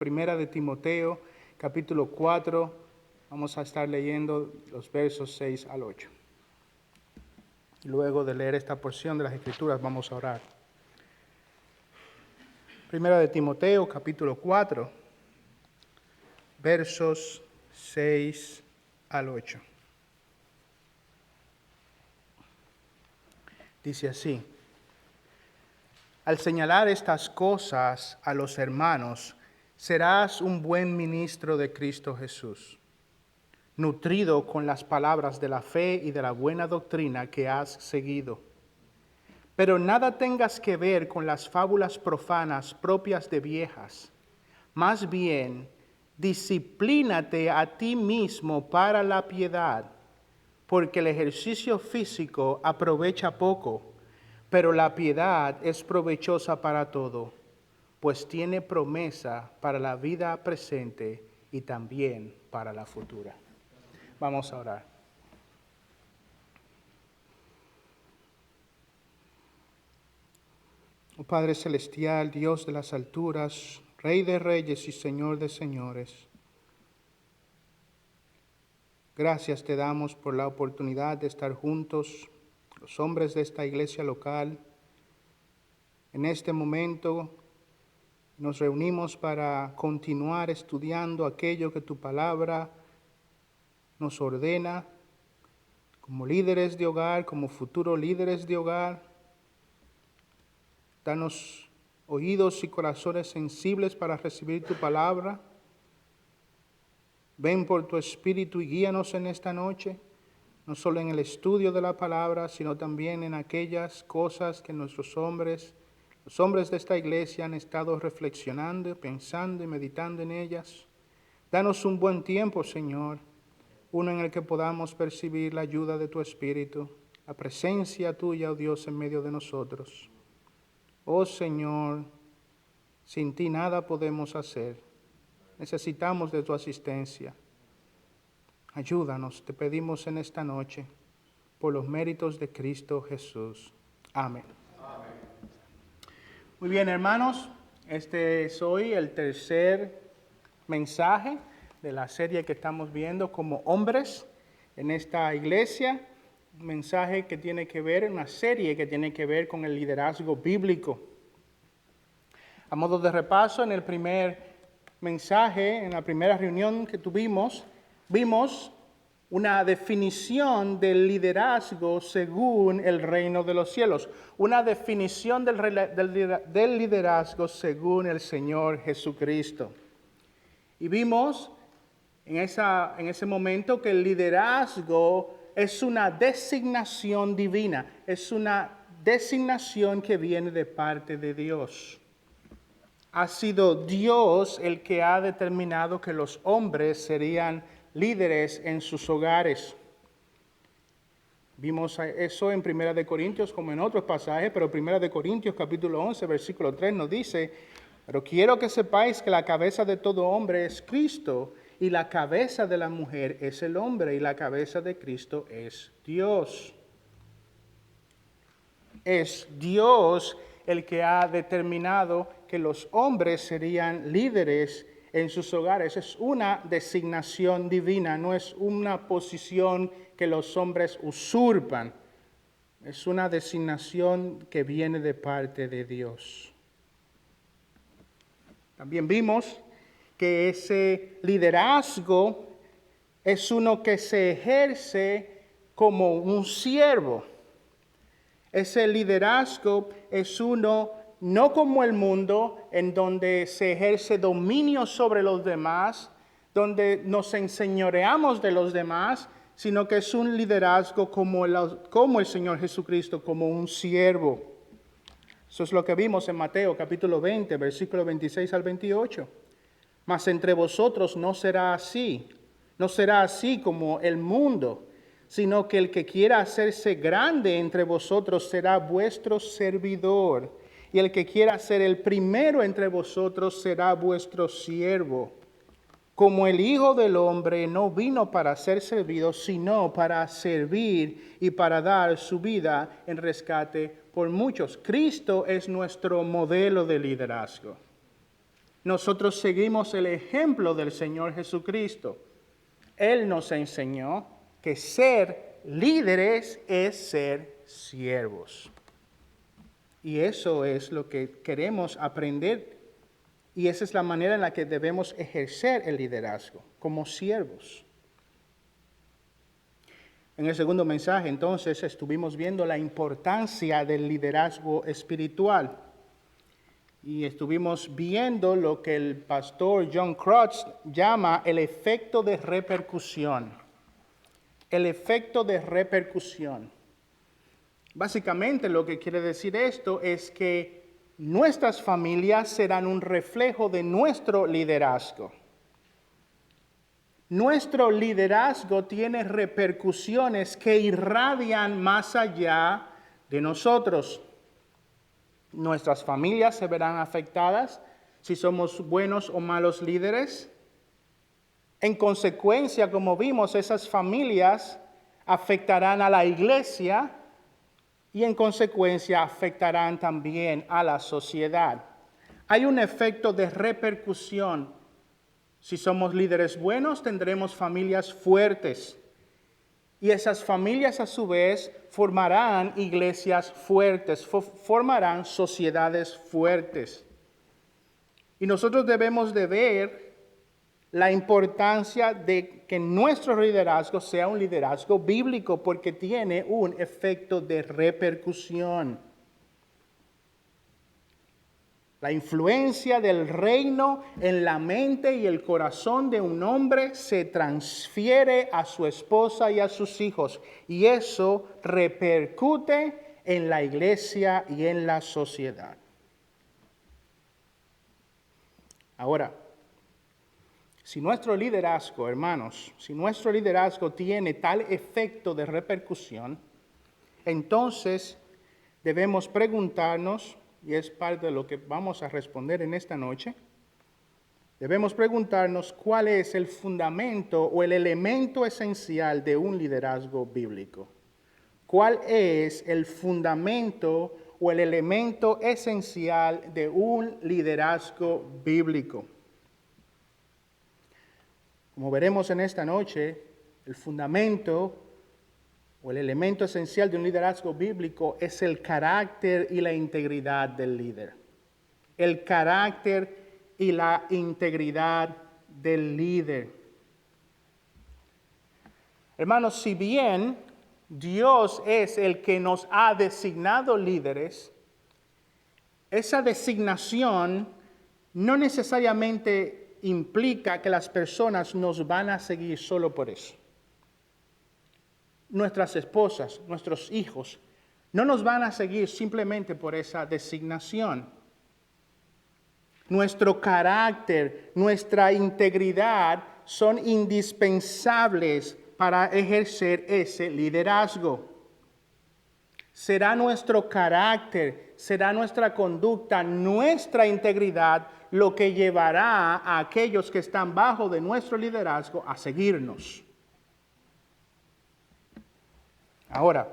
Primera de Timoteo, capítulo 4, vamos a estar leyendo los versos 6 al 8. Luego de leer esta porción de las Escrituras, vamos a orar. Primera de Timoteo, capítulo 4, versos 6 al 8. Dice así: Al señalar estas cosas a los hermanos, serás un buen ministro de Cristo Jesús, nutrido con las palabras de la fe y de la buena doctrina que has seguido. Pero nada tengas que ver con las fábulas profanas propias de viejas. Más bien, disciplínate a ti mismo para la piedad, porque el ejercicio físico aprovecha poco, pero la piedad es provechosa para todo, pues tiene promesa para la vida presente y también para la futura. Vamos a orar. Oh Padre Celestial, Dios de las alturas, Rey de reyes y Señor de señores, gracias te damos por la oportunidad de estar juntos, los hombres de esta iglesia local. En este momento nos reunimos para continuar estudiando aquello que tu palabra nos ordena como líderes de hogar, como futuros líderes de hogar. Danos oídos y corazones sensibles para recibir tu palabra. Ven por tu Espíritu y guíanos en esta noche, no solo en el estudio de la palabra, sino también en aquellas cosas que los hombres de esta iglesia han estado reflexionando, pensando y meditando en ellas. Danos un buen tiempo, Señor, uno en el que podamos percibir la ayuda de tu Espíritu, la presencia tuya, oh Dios, en medio de nosotros. Oh Señor, sin ti nada podemos hacer. Necesitamos de tu asistencia. Ayúdanos, te pedimos en esta noche, por los méritos de Cristo Jesús. Amén. Amén. Muy bien, hermanos, este es hoy el tercer mensaje de la serie que estamos viendo como hombres en esta iglesia. Un mensaje que tiene que ver, una serie que tiene que ver con el liderazgo bíblico. A modo de repaso, en el primer mensaje, en la primera reunión que tuvimos, vimos una definición del liderazgo según el reino de los cielos, una definición del liderazgo según el Señor Jesucristo. Y vimos en ese momento que el liderazgo es una designación divina, es una designación que viene de parte de Dios. Ha sido Dios el que ha determinado que los hombres serían líderes en sus hogares. Vimos eso en 1 Corintios como en otros pasajes, pero 1 Corintios capítulo 11, versículo 3 nos dice: pero quiero que sepáis que la cabeza de todo hombre es Cristo, y la cabeza de la mujer es el hombre, y la cabeza de Cristo es Dios. Es Dios el que ha determinado que los hombres serían líderes en sus hogares. Es una designación divina, no es una posición que los hombres usurpan. Es una designación que viene de parte de Dios. También vimos que ese liderazgo es uno que se ejerce como un siervo. Ese liderazgo es uno no como el mundo, en donde se ejerce dominio sobre los demás, donde nos enseñoreamos de los demás, sino que es un liderazgo como el Señor Jesucristo, como un siervo. Eso es lo que vimos en Mateo capítulo 20, versículos 26 al 28. Mas entre vosotros no será así como el mundo, sino que el que quiera hacerse grande entre vosotros será vuestro servidor, y el que quiera ser el primero entre vosotros será vuestro siervo. Como el Hijo del Hombre no vino para ser servido, sino para servir y para dar su vida en rescate por muchos. Cristo es nuestro modelo de liderazgo. nosotros seguimos el ejemplo del Señor Jesucristo. Él nos enseñó que ser líderes es ser siervos. Y eso es lo que queremos aprender. Y esa es la manera en la que debemos ejercer el liderazgo, como siervos. En el segundo mensaje, entonces, estuvimos viendo la importancia del liderazgo espiritual. Y estuvimos viendo lo que el pastor John Crotts llama el efecto de repercusión. El efecto de repercusión. Básicamente lo que quiere decir esto es que nuestras familias serán un reflejo de nuestro liderazgo. Nuestro liderazgo tiene repercusiones que irradian más allá de nosotros. Nuestras familias se verán afectadas si somos buenos o malos líderes. En consecuencia, como vimos, esas familias afectarán a la iglesia y en consecuencia afectarán también a la sociedad. Hay un efecto de repercusión. Si somos líderes buenos, tendremos familias fuertes. Y esas familias a su vez formarán iglesias fuertes, formarán sociedades fuertes. Y nosotros debemos de ver la importancia de que nuestro liderazgo sea un liderazgo bíblico porque tiene un efecto de repercusión. La influencia del reino en la mente y el corazón de un hombre se transfiere a su esposa y a sus hijos, y eso repercute en la iglesia y en la sociedad. Ahora, si nuestro liderazgo, hermanos, si nuestro liderazgo tiene tal efecto de repercusión, entonces debemos preguntarnos, y es parte de lo que vamos a responder en esta noche, debemos preguntarnos cuál es el fundamento o el elemento esencial de un liderazgo bíblico. ¿Cuál es el fundamento o el elemento esencial de un liderazgo bíblico? Como veremos en esta noche, el fundamento o el elemento esencial de un liderazgo bíblico es el carácter y la integridad del líder. El carácter y la integridad del líder. Hermanos, si bien Dios es el que nos ha designado líderes, esa designación no necesariamente implica que las personas nos van a seguir solo por eso. Nuestras esposas, nuestros hijos, no nos van a seguir simplemente por esa designación. Nuestro carácter, nuestra integridad son indispensables para ejercer ese liderazgo. Será nuestro carácter, será nuestra conducta, nuestra integridad lo que llevará a aquellos que están bajo de nuestro liderazgo a seguirnos. Ahora,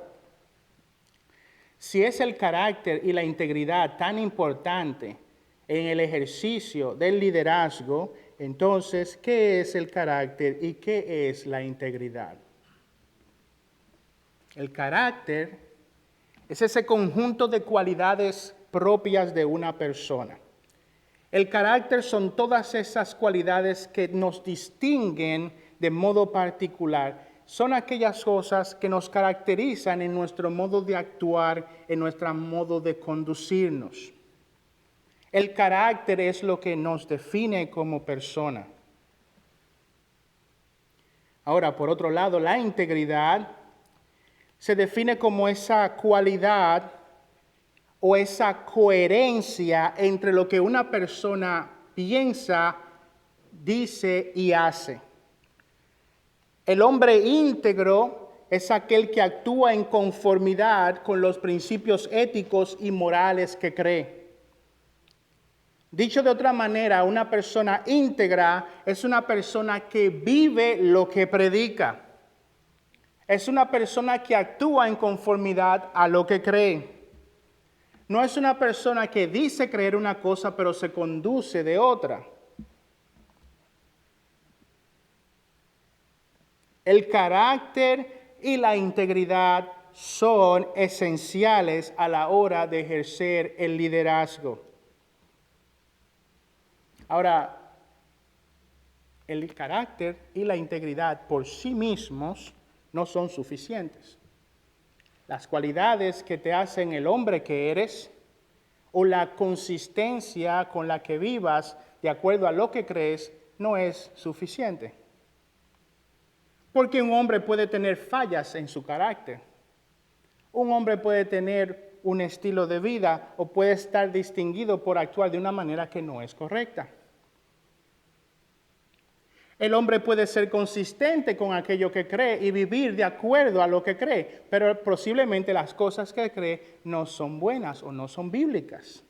si es el carácter y la integridad tan importante en el ejercicio del liderazgo, entonces, ¿qué es el carácter y qué es la integridad? El carácter es ese conjunto de cualidades propias de una persona. El carácter son todas esas cualidades que nos distinguen de modo particular. Son aquellas cosas que nos caracterizan en nuestro modo de actuar, en nuestro modo de conducirnos. El carácter es lo que nos define como persona. Ahora, por otro lado, la integridad se define como esa cualidad o esa coherencia entre lo que una persona piensa, dice y hace. El hombre íntegro es aquel que actúa en conformidad con los principios éticos y morales que cree. Dicho de otra manera, una persona íntegra es una persona que vive lo que predica. Es una persona que actúa en conformidad a lo que cree. No es una persona que dice creer una cosa pero se conduce de otra. El carácter y la integridad son esenciales a la hora de ejercer el liderazgo. Ahora, el carácter y la integridad por sí mismos no son suficientes. Las cualidades que te hacen el hombre que eres o la consistencia con la que vivas de acuerdo a lo que crees no es suficiente. Porque un hombre puede tener fallas en su carácter. Un hombre puede tener un estilo de vida o puede estar distinguido por actuar de una manera que no es correcta. El hombre puede ser consistente con aquello que cree y vivir de acuerdo a lo que cree, pero posiblemente las cosas que cree no son buenas o no son bíblicas.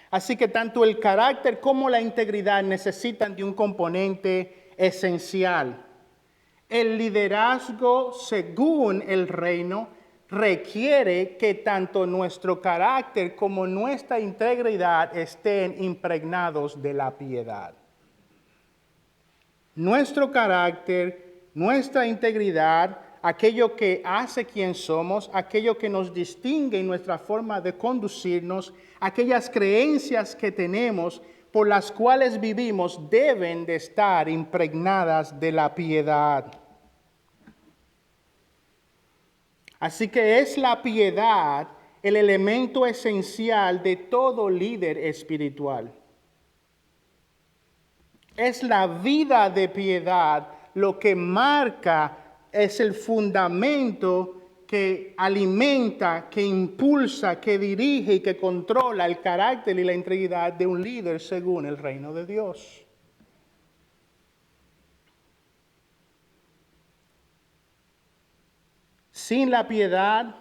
Así que tanto el carácter como la integridad necesitan de un componente esencial. El liderazgo según el reino requiere que tanto nuestro carácter como nuestra integridad estén impregnados de la piedad. Nuestro carácter, nuestra integridad, aquello que hace quien somos, aquello que nos distingue en nuestra forma de conducirnos, aquellas creencias que tenemos por las cuales vivimos deben de estar impregnadas de la piedad. Así que es la piedad el elemento esencial de todo líder espiritual. Es la vida de piedad lo que marca, es el fundamento que alimenta, que impulsa, que dirige y que controla el carácter y la integridad de un líder según el reino de Dios. Sin la piedad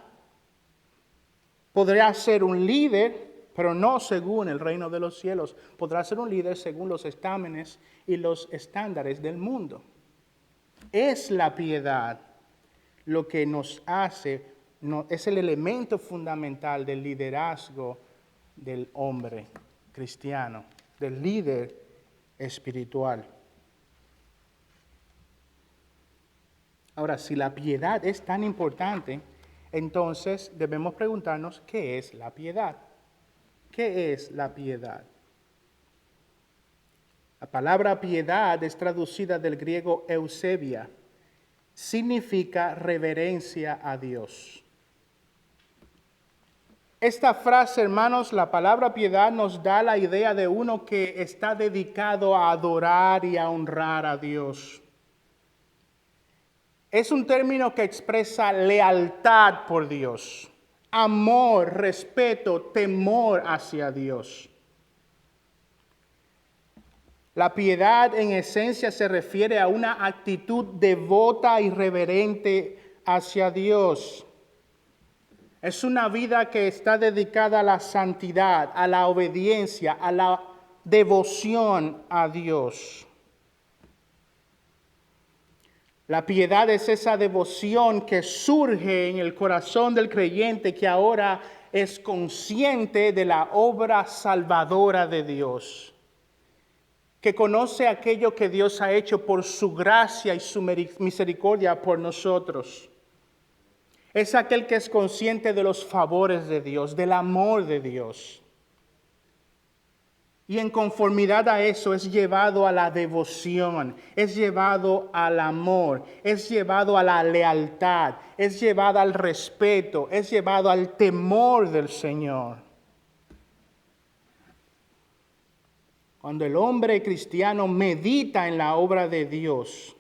podrá ser un líder, pero no según el reino de los cielos. Podrá ser un líder según los estámenes y los estándares del mundo. Es la piedad lo que nos hace, es el elemento fundamental del liderazgo del hombre cristiano, del líder espiritual. Ahora, si la piedad es tan importante, entonces debemos preguntarnos, ¿qué es la piedad? ¿Qué es la piedad? La palabra piedad es traducida del griego eusebia. Significa reverencia a Dios. Esta frase, hermanos, la palabra piedad nos da la idea de uno que está dedicado a adorar y a honrar a Dios. Es un término que expresa lealtad por Dios, amor, respeto, temor hacia Dios. La piedad en esencia se refiere a una actitud devota y reverente hacia Dios. Es una vida que está dedicada a la santidad, a la obediencia, a la devoción a Dios. La piedad es esa devoción que surge en el corazón del creyente que ahora es consciente de la obra salvadora de Dios, que conoce aquello que Dios ha hecho por su gracia y su misericordia por nosotros. Es aquel que es consciente de los favores de Dios, del amor de Dios. Y en conformidad a eso es llevado a la devoción, es llevado al amor, es llevado a la lealtad, es llevado al respeto, es llevado al temor del Señor. Cuando el hombre cristiano medita en la obra de Dios,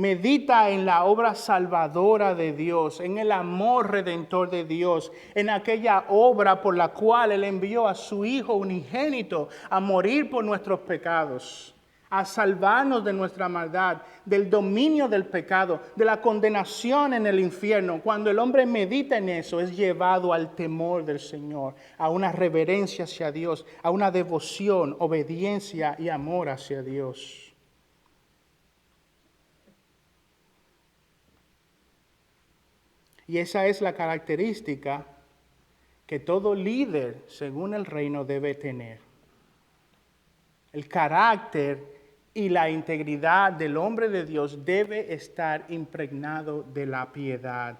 medita en la obra salvadora de Dios, en el amor redentor de Dios, en aquella obra por la cual Él envió a su Hijo unigénito a morir por nuestros pecados, a salvarnos de nuestra maldad, del dominio del pecado, de la condenación en el infierno. Cuando el hombre medita en eso, es llevado al temor del Señor, a una reverencia hacia Dios, a una devoción, obediencia y amor hacia Dios. Y esa es la característica que todo líder, según el reino, debe tener. El carácter y la integridad del hombre de Dios debe estar impregnado de la piedad.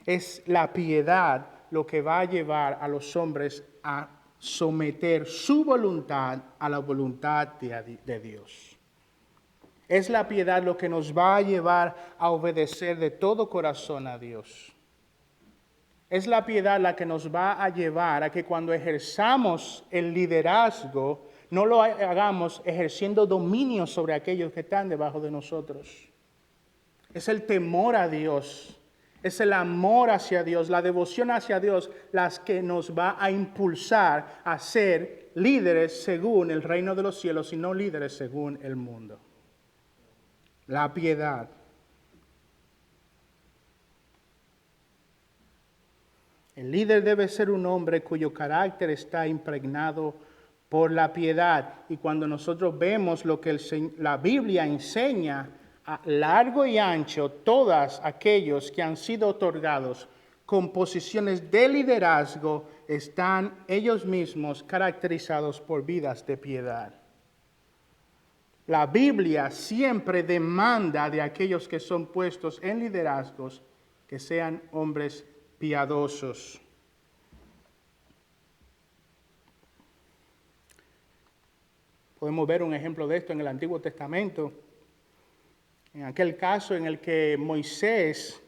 Es la piedad lo que va a llevar a los hombres a someter su voluntad a la voluntad de Dios. Es la piedad lo que nos va a llevar a obedecer de todo corazón a Dios. Es la piedad la que nos va a llevar a que cuando ejerzamos el liderazgo, no lo hagamos ejerciendo dominio sobre aquellos que están debajo de nosotros. Es el temor a Dios, es el amor hacia Dios, la devoción hacia Dios, las que nos va a impulsar a ser líderes según el reino de los cielos y no líderes según el mundo. La piedad. El líder debe ser un hombre cuyo carácter está impregnado por la piedad. Y cuando nosotros vemos lo que la Biblia enseña a largo y ancho, todos aquellos que han sido otorgados con posiciones de liderazgo están ellos mismos caracterizados por vidas de piedad. La Biblia siempre demanda de aquellos que son puestos en liderazgos que sean hombres piadosos. Podemos ver un ejemplo de esto en el Antiguo Testamento, en aquel caso en el que Moisés,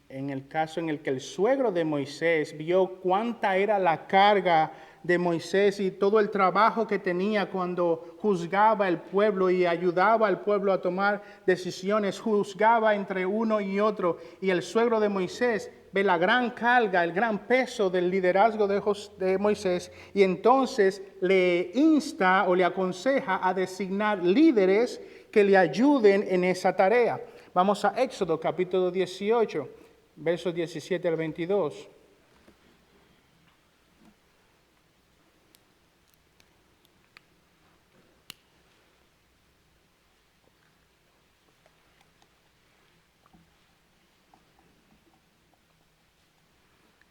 en el caso en el que el suegro de Moisés vio cuánta era la carga de Moisés y todo el trabajo que tenía cuando juzgaba al pueblo y ayudaba al pueblo a tomar decisiones, juzgaba entre uno y otro. Y el suegro de Moisés ve la gran carga, el gran peso del liderazgo de Moisés y entonces le insta o le aconseja a designar líderes que le ayuden en esa tarea. Vamos a Éxodo capítulo 18, versos 17 al 22.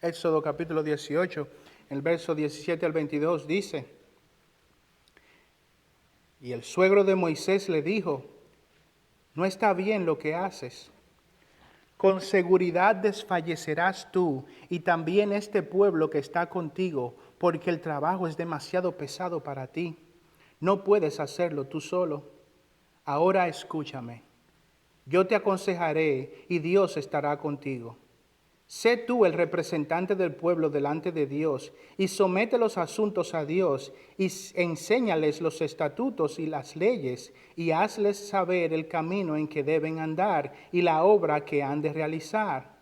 Éxodo capítulo 18, el verso 17 al 22 dice: Y el suegro de Moisés le dijo: No está bien lo que haces. Con seguridad desfallecerás tú y también este pueblo que está contigo, porque el trabajo es demasiado pesado para ti. No puedes hacerlo tú solo. Ahora escúchame. Yo te aconsejaré y Dios estará contigo. Sé tú el representante del pueblo delante de Dios y somete los asuntos a Dios y enséñales los estatutos y las leyes y hazles saber el camino en que deben andar y la obra que han de realizar.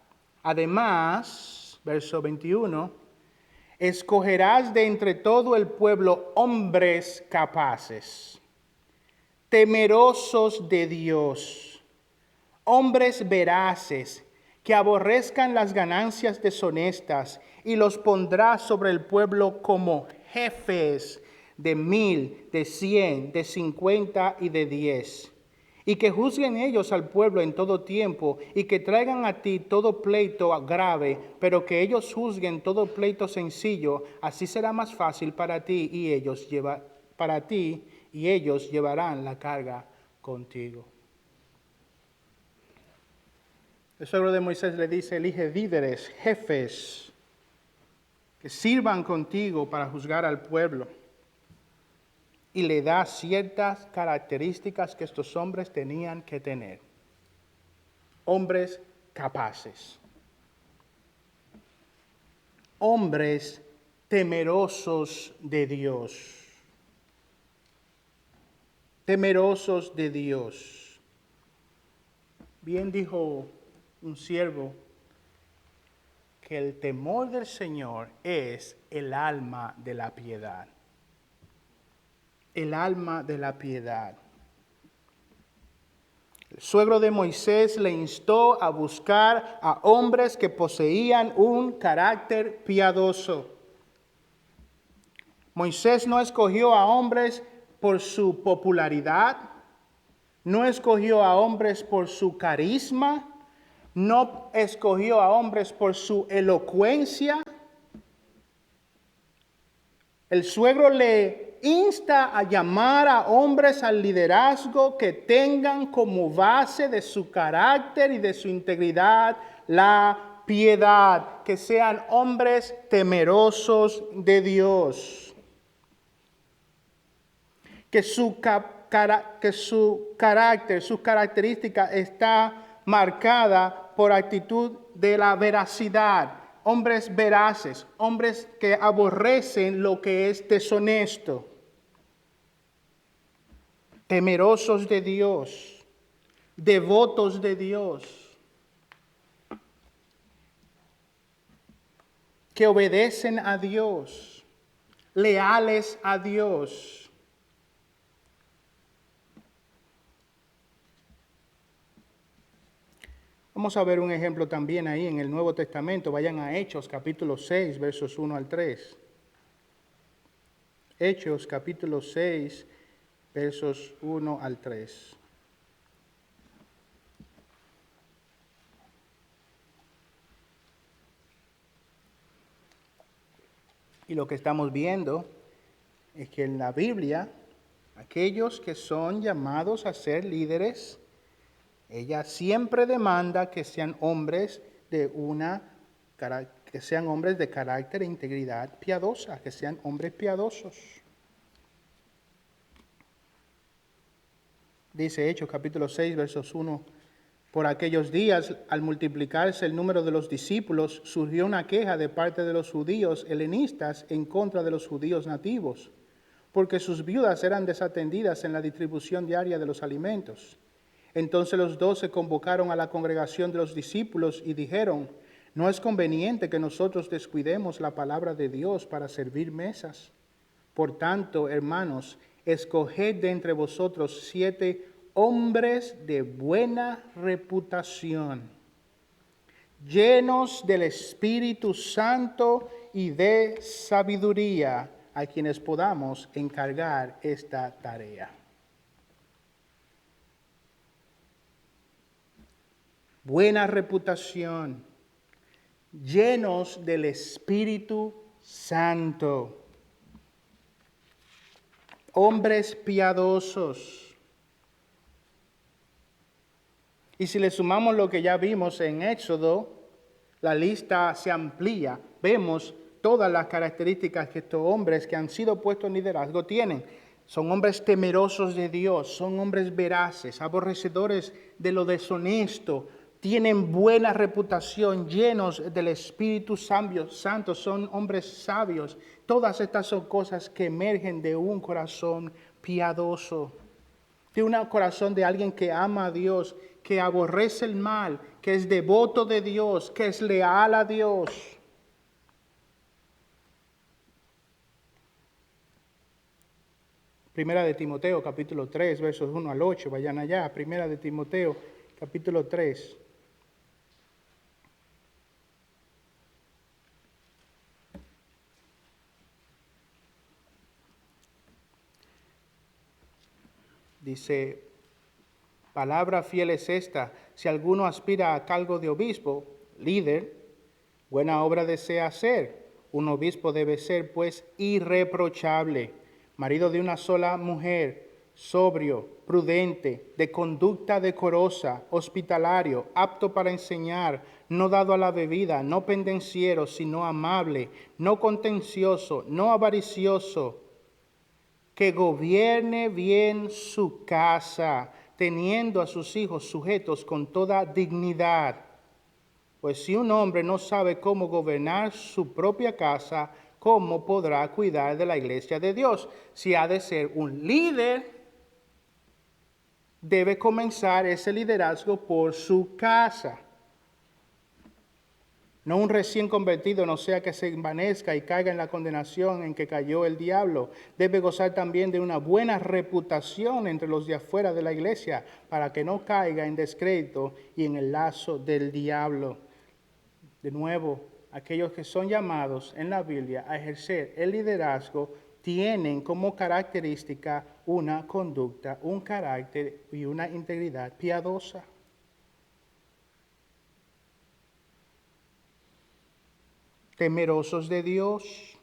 Además, verso 21, escogerás de entre todo el pueblo hombres capaces, temerosos de Dios, hombres veraces, que aborrezcan las ganancias deshonestas, y los pondrá sobre el pueblo como jefes de 1,000, de 100, de 50 y de 10. Y que juzguen ellos al pueblo en todo tiempo, y que traigan a ti todo pleito grave, pero que ellos juzguen todo pleito sencillo. Así será más fácil para ti, y ellos llevarán la carga contigo. El suegro de Moisés le dice: elige líderes, jefes, que sirvan contigo para juzgar al pueblo. Y le da ciertas características que estos hombres tenían que tener. Hombres capaces. Hombres temerosos de Dios. Temerosos de Dios. Bien dijo un siervo que el temor del Señor es el alma de la piedad. El alma de la piedad. El suegro de Moisés le instó a buscar a hombres que poseían un carácter piadoso. Moisés no escogió a hombres por su popularidad, No escogió a hombres por su carisma, no escogió a hombres por su elocuencia. El suegro le insta a llamar a hombres al liderazgo que tengan como base de su carácter y de su integridad la piedad, que sean hombres temerosos de Dios, que su carácter, su característica está marcada por actitud de la veracidad. Hombres veraces, hombres que aborrecen lo que es deshonesto, temerosos de Dios, devotos de Dios, que obedecen a Dios, leales a Dios. Vamos a ver un ejemplo también ahí en el Nuevo Testamento. Vayan a Hechos capítulo 6, versos 1 al 3. Hechos capítulo 6, versos 1 al 3. Y lo que estamos viendo es que en la Biblia, aquellos que son llamados a ser líderes, ella siempre demanda que sean hombres de carácter e integridad piadosa, que sean hombres piadosos. Dice Hechos capítulo 6, versos 1. Por aquellos días, al multiplicarse el número de los discípulos, surgió una queja de parte de los judíos helenistas en contra de los judíos nativos, porque sus viudas eran desatendidas en la distribución diaria de los alimentos. Entonces los 12 convocaron a la congregación de los discípulos y dijeron: no es conveniente que nosotros descuidemos la palabra de Dios para servir mesas. Por tanto, hermanos, escoged de entre vosotros 7 hombres de buena reputación, llenos del Espíritu Santo y de sabiduría, a quienes podamos encargar esta tarea. Buena reputación, llenos del Espíritu Santo, hombres piadosos. Y si le sumamos lo que ya vimos en Éxodo, la lista se amplía. Vemos todas las características que estos hombres que han sido puestos en liderazgo tienen. Son hombres temerosos de Dios, son hombres veraces, aborrecedores de lo deshonesto, tienen buena reputación, llenos del Espíritu Santo, son hombres sabios. Todas estas son cosas que emergen de un corazón piadoso, de un corazón de alguien que ama a Dios, que aborrece el mal, que es devoto de Dios, que es leal a Dios. Primera de Timoteo, capítulo 3, versos 1 al 8. Vayan allá. Primera de Timoteo, capítulo 3. Dice: palabra fiel es esta: si alguno aspira a cargo de obispo, líder, buena obra desea hacer. Un obispo debe ser, pues, irreprochable, marido de una sola mujer, sobrio, prudente, de conducta decorosa, hospitalario, apto para enseñar, no dado a la bebida, no pendenciero, sino amable, no contencioso, no avaricioso, que gobierne bien su casa, teniendo a sus hijos sujetos con toda dignidad. Pues si un hombre no sabe cómo gobernar su propia casa, ¿cómo podrá cuidar de la iglesia de Dios? Si ha de ser un líder, debe comenzar ese liderazgo por su casa. No un recién convertido, no sea que se envanezca y caiga en la condenación en que cayó el diablo. Debe gozar también de una buena reputación entre los de afuera de la iglesia, para que no caiga en descrédito y en el lazo del diablo. De nuevo, aquellos que son llamados en la Biblia a ejercer el liderazgo tienen como característica una conducta, un carácter y una integridad piadosa. Temerosos de Dios,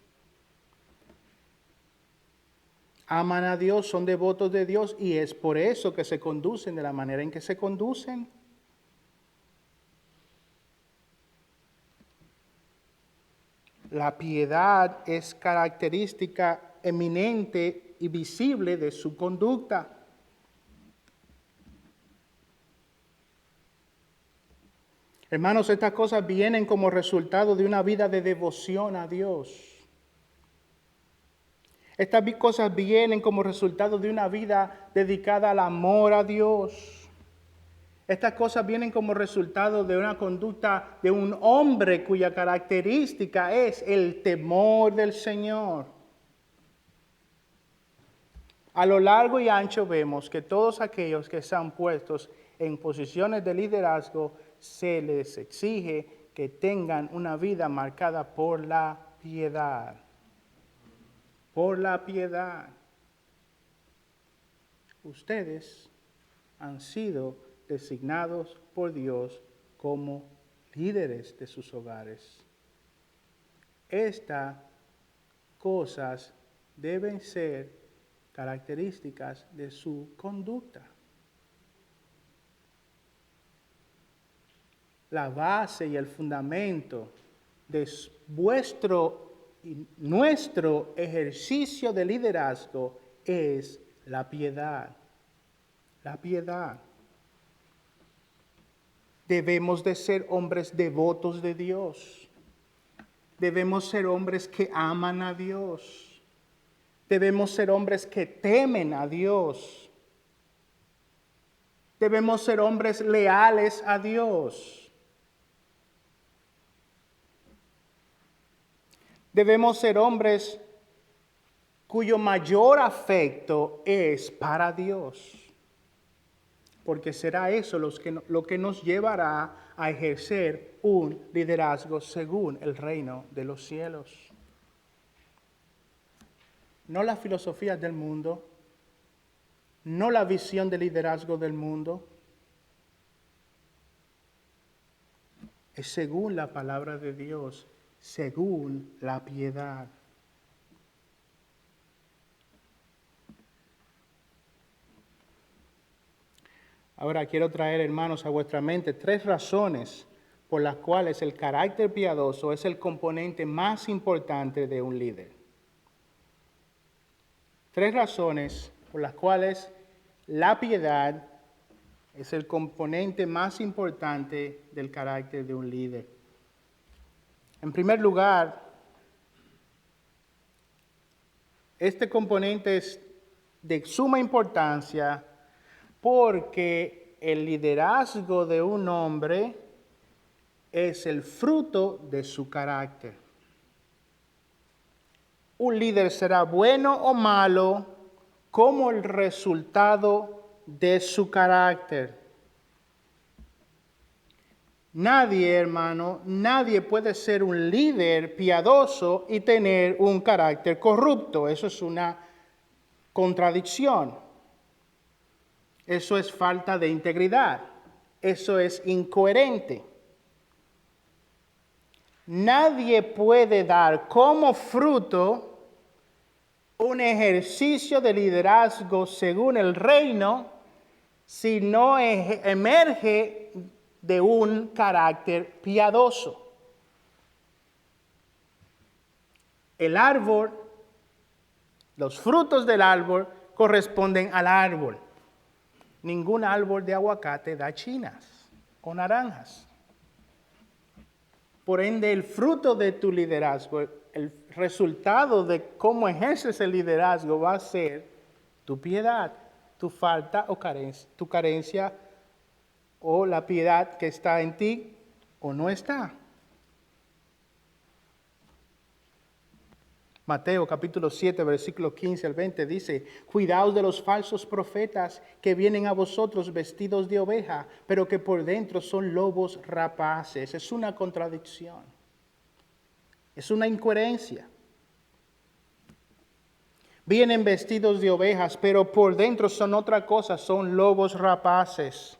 aman a Dios, son devotos de Dios y es por eso que se conducen de la manera en que se conducen. La piedad es característica eminente y visible de su conducta. Hermanos, estas cosas vienen como resultado de una vida de devoción a Dios. Estas cosas vienen como resultado de una vida dedicada al amor a Dios. Estas cosas vienen como resultado de una conducta de un hombre cuya característica es el temor del Señor. A lo largo y ancho vemos que todos aquellos que están puestos en posiciones de liderazgo se les exige que tengan una vida marcada por la piedad. Por la piedad. Ustedes han sido designados por Dios como líderes de sus hogares. Estas cosas deben ser características de su conducta. La base y el fundamento de nuestro ejercicio de liderazgo es la piedad. La piedad. Debemos de ser hombres devotos de Dios. Debemos ser hombres que aman a Dios. Debemos ser hombres que temen a Dios. Debemos ser hombres leales a Dios. Debemos ser hombres cuyo mayor afecto es para Dios. Porque será eso lo que nos llevará a ejercer un liderazgo según el reino de los cielos. No las filosofías del mundo, no la visión de liderazgo del mundo. Es según la palabra de Dios, según la piedad. Ahora quiero traer, hermanos, a vuestra mente 3 razones por las cuales el carácter piadoso es el componente más importante de un líder. 3 razones por las cuales la piedad es el componente más importante del carácter de un líder. En primer lugar, este componente es de suma importancia porque el liderazgo de un hombre es el fruto de su carácter. Un líder será bueno o malo como el resultado de su carácter. Nadie, hermano, nadie puede ser un líder piadoso y tener un carácter corrupto. Eso es una contradicción. Eso es falta de integridad. Eso es incoherente. Nadie puede dar como fruto un ejercicio de liderazgo según el reino si no emerge de un carácter piadoso. El árbol, los frutos del árbol corresponden al árbol. Ningún árbol de aguacate da chinas o naranjas. Por ende, el fruto de tu liderazgo, el resultado de cómo ejerces el liderazgo va a ser tu piedad, tu falta o carencia, tu carencia o la piedad que está en ti o no está. Mateo capítulo 7, versículo 15 al 20 dice, cuidaos de los falsos profetas que vienen a vosotros vestidos de oveja, pero que por dentro son lobos rapaces. Es una contradicción. Es una incoherencia. Vienen vestidos de ovejas, pero por dentro son otra cosa, son lobos rapaces.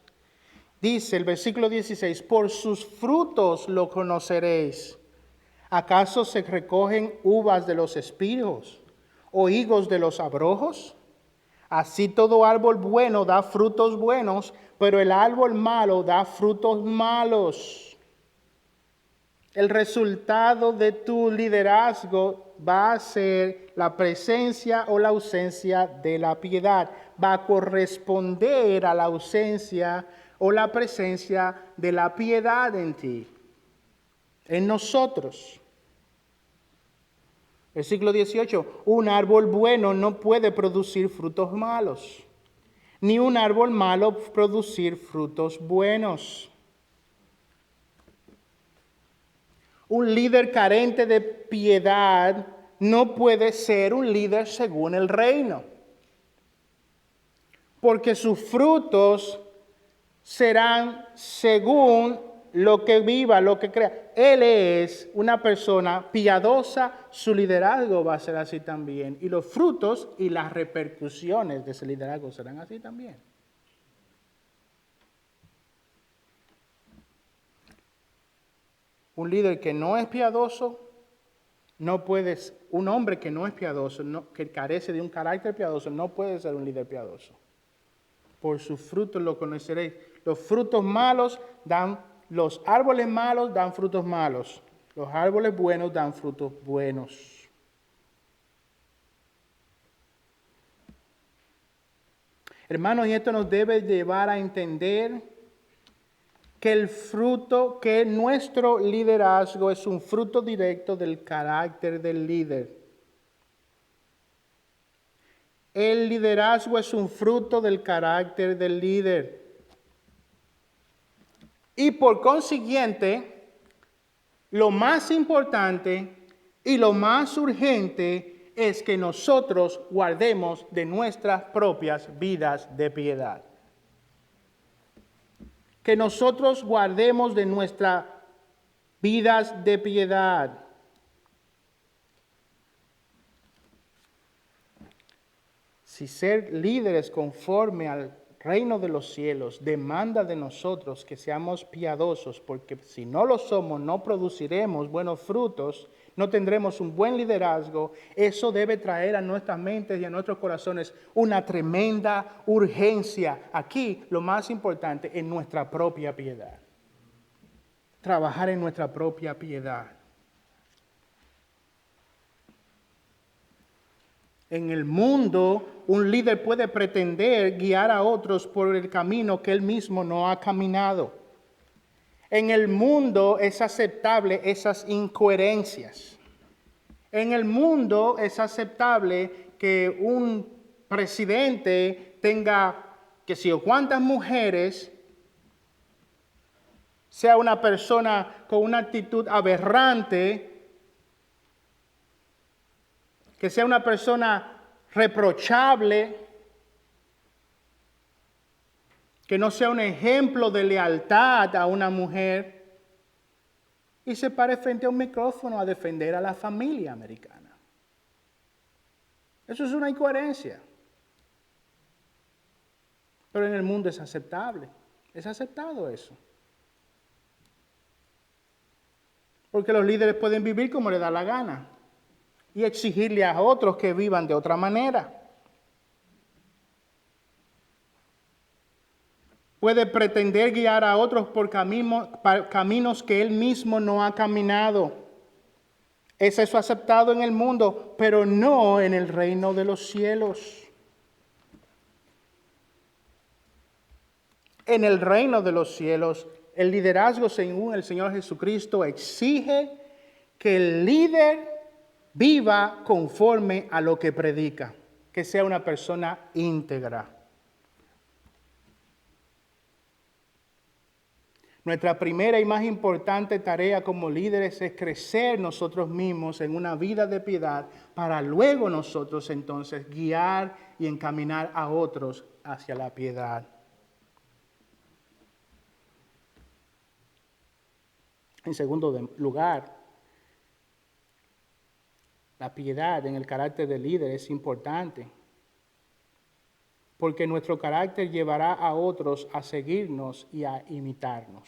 Dice el versículo 16, por sus frutos lo conoceréis. ¿Acaso se recogen uvas de los espinos o higos de los abrojos? Así todo árbol bueno da frutos buenos, pero el árbol malo da frutos malos. El resultado de tu liderazgo va a ser la presencia o la ausencia de la piedad. Va a corresponder a la ausencia o la presencia de la piedad en ti, en nosotros. Versículo 18, un árbol bueno no puede producir frutos malos, ni un árbol malo producir frutos buenos. Un líder carente de piedad no puede ser un líder según el reino, porque sus frutos serán según lo que viva, lo que crea. Él es una persona piadosa, su liderazgo va a ser así también, y los frutos y las repercusiones de ese liderazgo serán así también. Un líder que no es piadoso, un hombre que no es piadoso, que carece de un carácter piadoso, no puede ser un líder piadoso. Por sus frutos lo conoceréis. Los frutos malos los árboles malos dan frutos malos. Los árboles buenos dan frutos buenos. Hermanos, y esto nos debe llevar a entender que nuestro liderazgo es un fruto directo del carácter del líder. El liderazgo es un fruto del carácter del líder. Y por consiguiente, lo más importante y lo más urgente es que nosotros guardemos de nuestras propias vidas de piedad. Que nosotros guardemos de nuestras vidas de piedad. Si ser líderes conforme al reino de los cielos demanda de nosotros que seamos piadosos, porque si no lo somos no produciremos buenos frutos, no tendremos un buen liderazgo, eso debe traer a nuestras mentes y a nuestros corazones una tremenda urgencia. Aquí lo más importante es nuestra propia piedad. Trabajar en nuestra propia piedad. En el mundo, un líder puede pretender guiar a otros por el camino que él mismo no ha caminado. En el mundo es aceptable esas incoherencias. En el mundo es aceptable que un presidente tenga, que si o cuántas mujeres, sea una persona con una actitud aberrante, que sea una persona reprochable, que no sea un ejemplo de lealtad a una mujer, y se pare frente a un micrófono a defender a la familia americana. Eso es una incoherencia. Pero en el mundo es aceptable. Es aceptado eso. Porque los líderes pueden vivir como les da la gana y exigirle a otros que vivan de otra manera. Puede pretender guiar a otros por caminos que él mismo no ha caminado. Es eso aceptado en el mundo, pero no en el reino de los cielos. En el reino de los cielos, el liderazgo según el Señor Jesucristo exige que el líder viva conforme a lo que predica, que sea una persona íntegra. Nuestra primera y más importante tarea como líderes es crecer nosotros mismos en una vida de piedad para luego nosotros entonces guiar y encaminar a otros hacia la piedad. En segundo lugar, La piedad en el carácter del líder es importante, porque nuestro carácter llevará a otros a seguirnos y a imitarnos.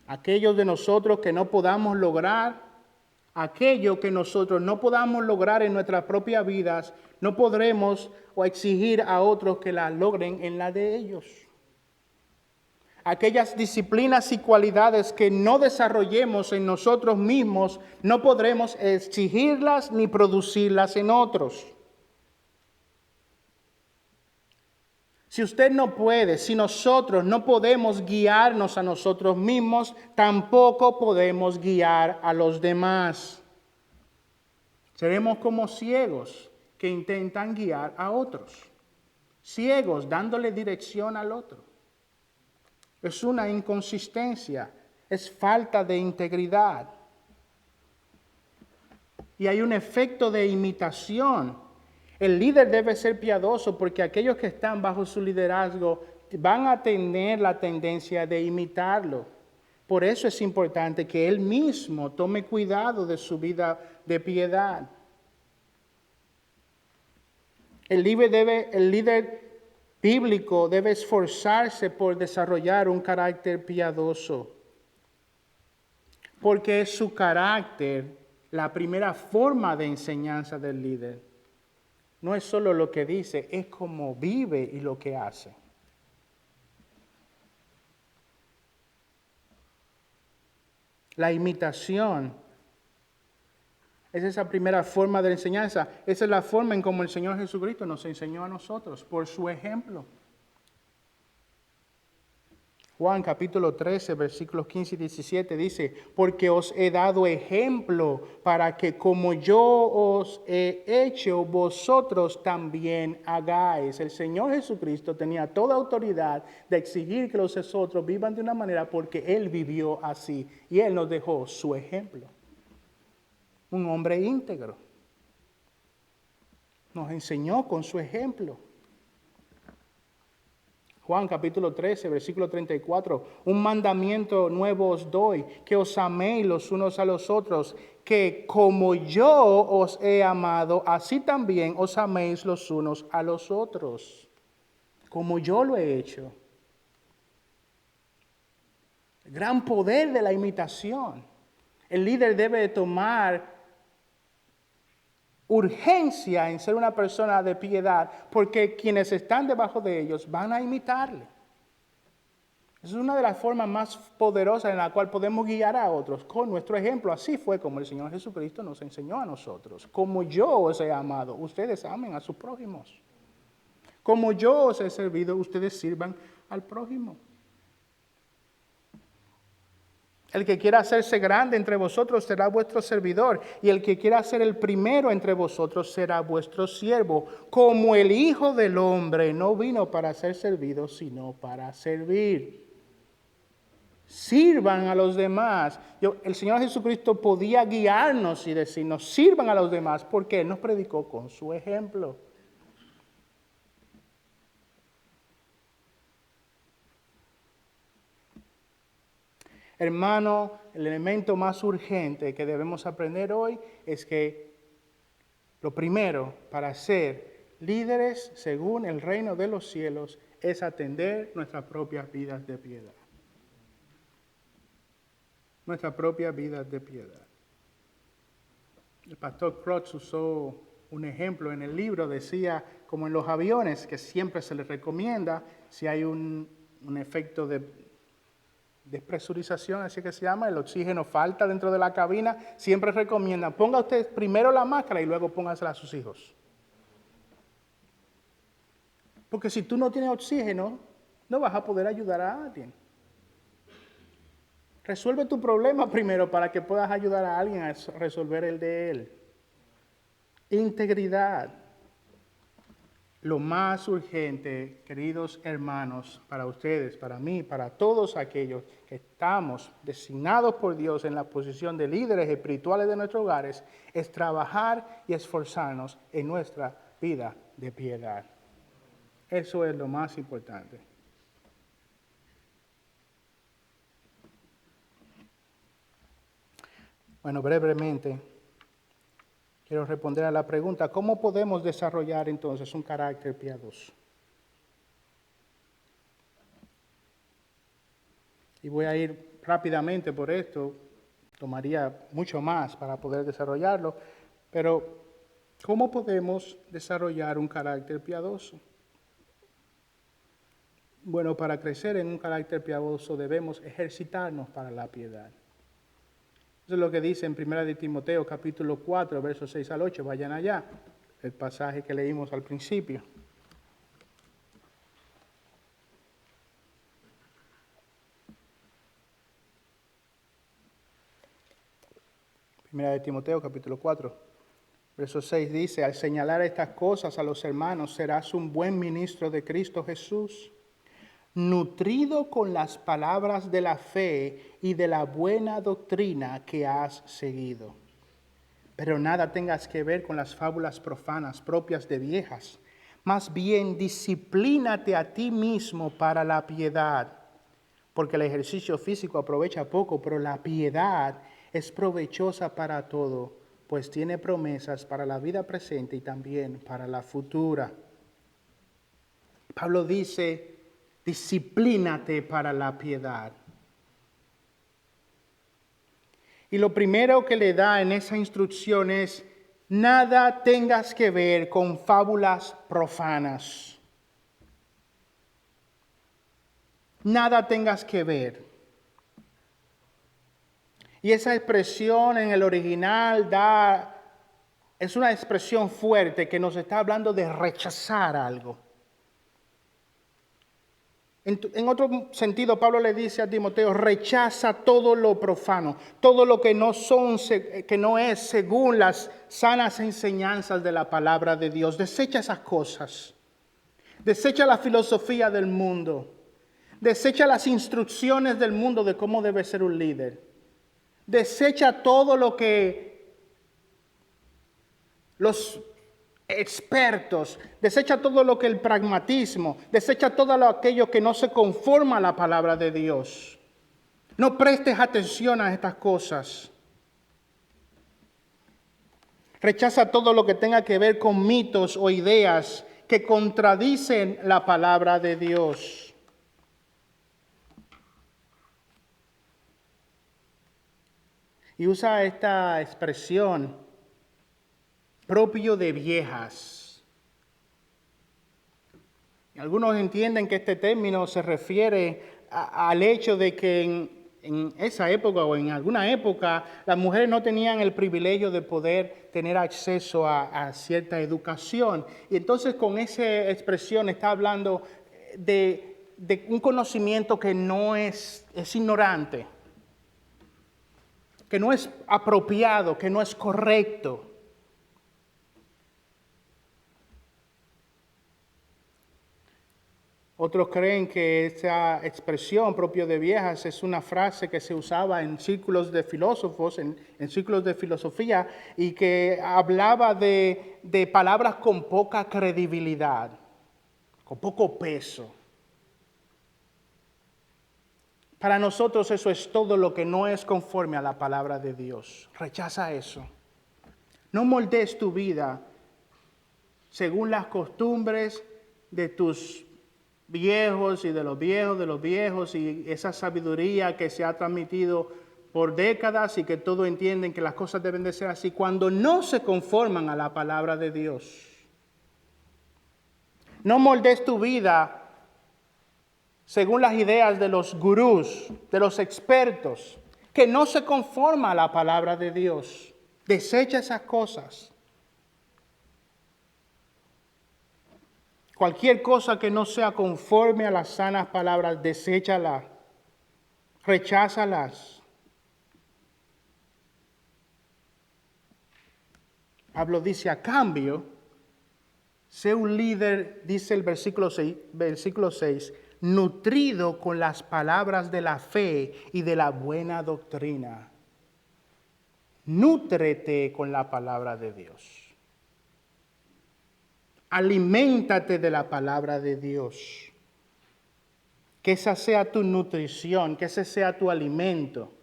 Aquellos de nosotros que no podamos lograr, aquello que nosotros no podamos lograr en nuestras propias vidas, no podremos o exigir a otros que la logren en la de ellos. Aquellas disciplinas y cualidades que no desarrollemos en nosotros mismos, no podremos exigirlas ni producirlas en otros. Si usted no puede, si nosotros no podemos guiarnos a nosotros mismos, tampoco podemos guiar a los demás. Seremos como ciegos que intentan guiar a otros. Ciegos dándole dirección al otro. Es una inconsistencia, es falta de integridad. Y hay un efecto de imitación. El líder debe ser piadoso porque aquellos que están bajo su liderazgo van a tener la tendencia de imitarlo. Por eso es importante que él mismo tome cuidado de su vida de piedad. El líder bíblico debe esforzarse por desarrollar un carácter piadoso, porque es su carácter la primera forma de enseñanza del líder. No es solo lo que dice, es cómo vive y lo que hace. La imitación es esa primera forma de enseñanza. Esa es la forma en cómo el Señor Jesucristo nos enseñó a nosotros, por su ejemplo. Juan capítulo 13, versículos 15 y 17 dice, porque os he dado ejemplo para que como yo os he hecho, vosotros también hagáis. El Señor Jesucristo tenía toda autoridad de exigir que los otros vivan de una manera porque Él vivió así y Él nos dejó su ejemplo. Un hombre íntegro. Nos enseñó con su ejemplo. Juan capítulo 13, versículo 34, un mandamiento nuevo os doy, que os améis los unos a los otros, que como yo os he amado, así también os améis los unos a los otros, como yo lo he hecho. El gran poder de la imitación. El líder debe tomar urgencia en ser una persona de piedad, porque quienes están debajo de ellos van a imitarle. Es una de las formas más poderosas en la cual podemos guiar a otros con nuestro ejemplo. Así fue como el Señor Jesucristo nos enseñó a nosotros. Como yo os he amado, ustedes amen a sus prójimos. Como yo os he servido, ustedes sirvan al prójimo. El que quiera hacerse grande entre vosotros será vuestro servidor, y el que quiera ser el primero entre vosotros será vuestro siervo. Como el Hijo del Hombre no vino para ser servido, sino para servir. Sirvan a los demás. El Señor Jesucristo podía guiarnos y decirnos, sirvan a los demás, porque Él nos predicó con su ejemplo. Hermano, el elemento más urgente que debemos aprender hoy es que lo primero para ser líderes según el reino de los cielos es atender nuestras propias vidas de piedad. Nuestras propias vidas de piedad. El pastor Crotts usó un ejemplo en el libro, decía, como en los aviones, que siempre se les recomienda, si hay un efecto de despresurización, así que se llama, el oxígeno falta dentro de la cabina, siempre recomiendan, ponga usted primero la máscara y luego póngasela a sus hijos. Porque si tú no tienes oxígeno, no vas a poder ayudar a alguien. Resuelve tu problema primero para que puedas ayudar a alguien a resolver el de él. Integridad. Lo más urgente, queridos hermanos, para ustedes, para mí, para todos aquellos que estamos designados por Dios en la posición de líderes espirituales de nuestros hogares, es trabajar y esforzarnos en nuestra vida de piedad. Eso es lo más importante. Bueno, brevemente, quiero responder a la pregunta, ¿cómo podemos desarrollar entonces un carácter piadoso? Y voy a ir rápidamente por esto, tomaría mucho más para poder desarrollarlo, pero ¿cómo podemos desarrollar un carácter piadoso? Bueno, para crecer en un carácter piadoso debemos ejercitarnos para la piedad. Eso es lo que dice en 1 de Timoteo capítulo 4, versos 6 al 8. Vayan allá, el pasaje que leímos al principio. 1 de Timoteo capítulo 4, verso 6 dice, al señalar estas cosas a los hermanos, serás un buen ministro de Cristo Jesús, nutrido con las palabras de la fe y de la buena doctrina que has seguido. Pero nada tengas que ver con las fábulas profanas propias de viejas. Más bien, disciplínate a ti mismo para la piedad, porque el ejercicio físico aprovecha poco, pero la piedad es provechosa para todo, pues tiene promesas para la vida presente y también para la futura. Pablo dice, disciplínate para la piedad. Y lo primero que le da en esa instrucción es, nada tengas que ver con fábulas profanas. Nada tengas que ver. Y esa expresión en el original es una expresión fuerte que nos está hablando de rechazar algo. En otro sentido, Pablo le dice a Timoteo, rechaza todo lo profano, todo lo que no es según las sanas enseñanzas de la palabra de Dios. Desecha esas cosas. Desecha la filosofía del mundo. Desecha las instrucciones del mundo de cómo debe ser un líder. Desecha todo lo que los expertos, desecha todo lo que el pragmatismo, desecha todo aquello que no se conforma a la palabra de Dios. No prestes atención a estas cosas. Rechaza todo lo que tenga que ver con mitos o ideas que contradicen la palabra de Dios. Y usa esta expresión, propio de viejas. Algunos entienden que este término se refiere al hecho de que en esa época o en alguna época las mujeres no tenían el privilegio de poder tener acceso a cierta educación. Y entonces con esa expresión está hablando de un conocimiento que no es ignorante, que no es apropiado, que no es correcto. Otros creen que esa expresión propio de viejas es una frase que se usaba en círculos de filósofos, en círculos de filosofía, y que hablaba de palabras con poca credibilidad, con poco peso. Para nosotros eso es todo lo que no es conforme a la palabra de Dios. Rechaza eso. No moldees tu vida según las costumbres de tus viejos y de los viejos y esa sabiduría que se ha transmitido por décadas y que todos entienden que las cosas deben de ser así cuando no se conforman a la palabra de Dios. No moldees tu vida según las ideas de los gurús, de los expertos, que no se conforman a la palabra de Dios. Desecha esas cosas. Cualquier cosa que no sea conforme a las sanas palabras, deséchala, recházalas. Pablo dice, a cambio, sé un líder, dice el versículo 6, nutrido con las palabras de la fe y de la buena doctrina. Nútrete con la palabra de Dios. Aliméntate de la palabra de Dios. Que esa sea tu nutrición, que ese sea tu alimento.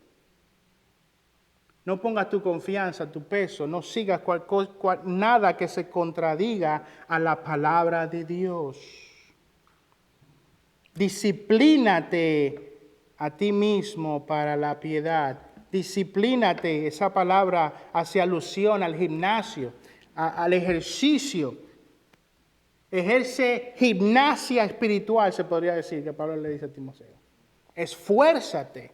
No pongas tu confianza, tu peso, no sigas nada que se contradiga a la palabra de Dios. Disciplínate a ti mismo para la piedad. Disciplínate, esa palabra hace alusión al gimnasio, al ejercicio. Ejerce gimnasia espiritual, se podría decir, que Pablo le dice a Timoteo. Esfuérzate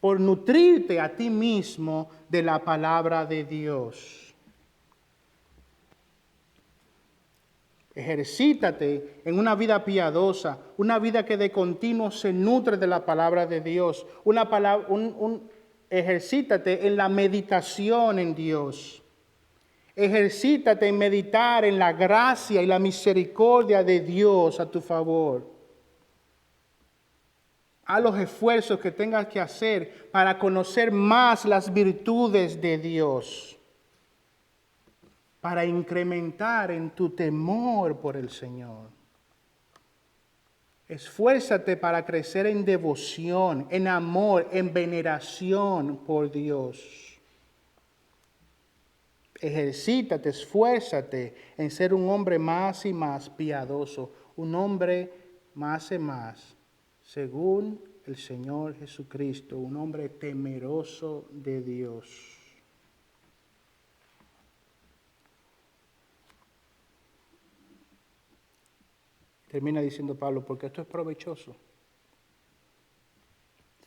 por nutrirte a ti mismo de la palabra de Dios. Ejercítate en una vida piadosa, una vida que de continuo se nutre de la palabra de Dios. Ejercítate en la meditación en Dios. Ejercítate en meditar en la gracia y la misericordia de Dios a tu favor. Haz los esfuerzos que tengas que hacer para conocer más las virtudes de Dios, para incrementar en tu temor por el Señor. Esfuérzate para crecer en devoción, en amor, en veneración por Dios. Ejercítate, esfuérzate en ser un hombre más y más piadoso, un hombre más y más, según el Señor Jesucristo, un hombre temeroso de Dios. Termina diciendo Pablo, porque esto es provechoso.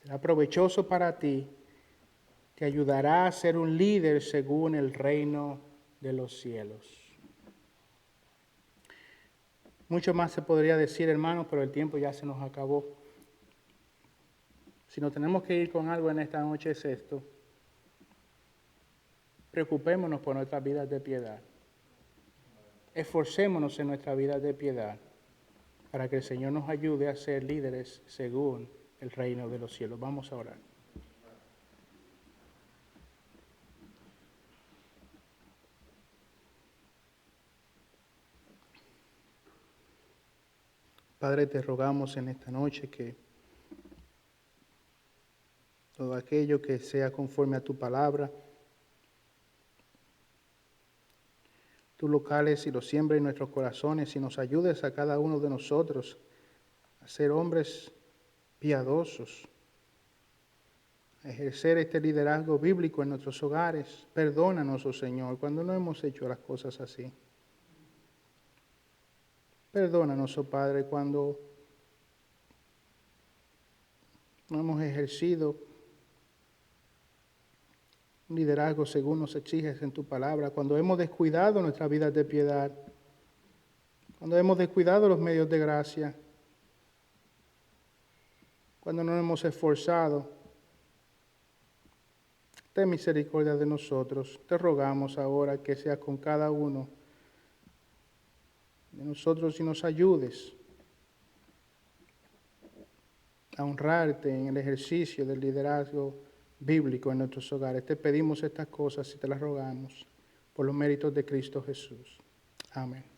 Será provechoso para ti, te ayudará a ser un líder según el reino de los cielos. Mucho más se podría decir, hermanos, pero el tiempo ya se nos acabó. Si nos tenemos que ir con algo en esta noche es esto. Preocupémonos por nuestras vidas de piedad. Esforcémonos en nuestra vida de piedad para que el Señor nos ayude a ser líderes según el reino de los cielos. Vamos a orar. Padre, te rogamos en esta noche que todo aquello que sea conforme a tu palabra, tú lo cales y lo siembres en nuestros corazones y nos ayudes a cada uno de nosotros a ser hombres piadosos, a ejercer este liderazgo bíblico en nuestros hogares. Perdónanos, oh Señor, cuando no hemos hecho las cosas así. Perdónanos, oh Padre, cuando no hemos ejercido un liderazgo según nos exiges en tu palabra, cuando hemos descuidado nuestras vidas de piedad, cuando hemos descuidado los medios de gracia, cuando no hemos esforzado. Ten misericordia de nosotros. Te rogamos ahora que seas con cada uno de nosotros y nos ayudes a honrarte en el ejercicio del liderazgo bíblico en nuestros hogares. Te pedimos estas cosas y te las rogamos por los méritos de Cristo Jesús. Amén.